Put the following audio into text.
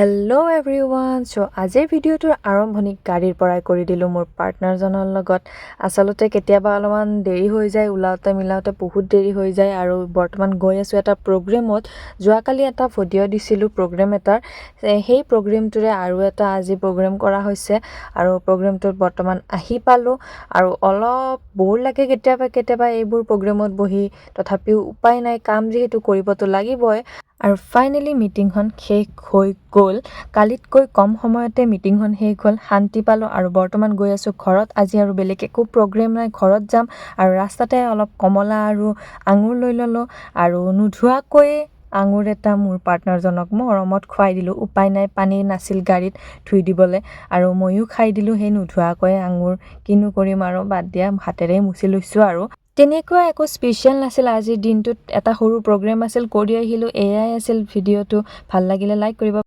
Hello' everyone. চ' আজিৰ ভিডিঅ'টোৰ আৰম্ভণি গাড়ীৰ পৰাই কৰি দিলোঁ মোৰ পাৰ্টনাৰজনৰ লগত। আচলতে কেতিয়াবা অলপমান দেৰি হৈ যায়, ওলাওঁতে মিলাওঁতে বহুত দেৰি হৈ যায়। আৰু বৰ্তমান গৈ আছোঁ এটা প্ৰগ্ৰেমত। যোৱাকালি এটা ভিডিঅ' দিছিলোঁ প্ৰগ্ৰেম এটাৰ, সেই প্ৰগ্ৰেমটোৰে আৰু এটা আজি প্ৰগ্ৰেম কৰা হৈছে। আৰু প্ৰগ্ৰেমটোত বৰ্তমান আহি পালোঁ আৰু অলপ ব'ৰ লাগে কেতিয়াবা এইবোৰ প্ৰগ্ৰেমত বহি। তথাপিও উপায় নাই, কাম যিহেতু কৰিবতো লাগিবই। আৰু ফাইনেলি মিটিংখন শেষ হৈ গ'ল। কালিতকৈ কম সময়তে মিটিংখন শেষ হ'ল, শান্তি পালোঁ। আৰু বৰ্তমান গৈ আছোঁ ঘৰত। আজি আৰু বেলেগ একো প্ৰগ্ৰেম নাই, ঘৰত যাম। আৰু ৰাস্তাতে অলপ কমলা আৰু আঙুৰ লৈ ল'লোঁ। আৰু নোধোৱাকৈ আঙুৰ এটা মোৰ পাৰ্টনাৰজনক মৰমত খুৱাই দিলোঁ। উপায় নাই, পানী নাছিল গাড়ীত ধুই দিবলৈ। আৰু ময়ো খাই দিলোঁ সেই নোধোৱাকৈ আঙুৰ। কিনো কৰিম আৰু, বাদ দিয়া, হাতেৰেই মুচি লৈছোঁ। আৰু তেনেকুৱা একো স্পেচিয়েল নাছিল আজিৰ দিনটোত। এটা সৰু প্ৰগ্ৰেম আছিল, কৰি আহিলোঁ। এয়াই আছিল ভিডিঅ'টো। ভাল লাগিলে লাইক কৰিব।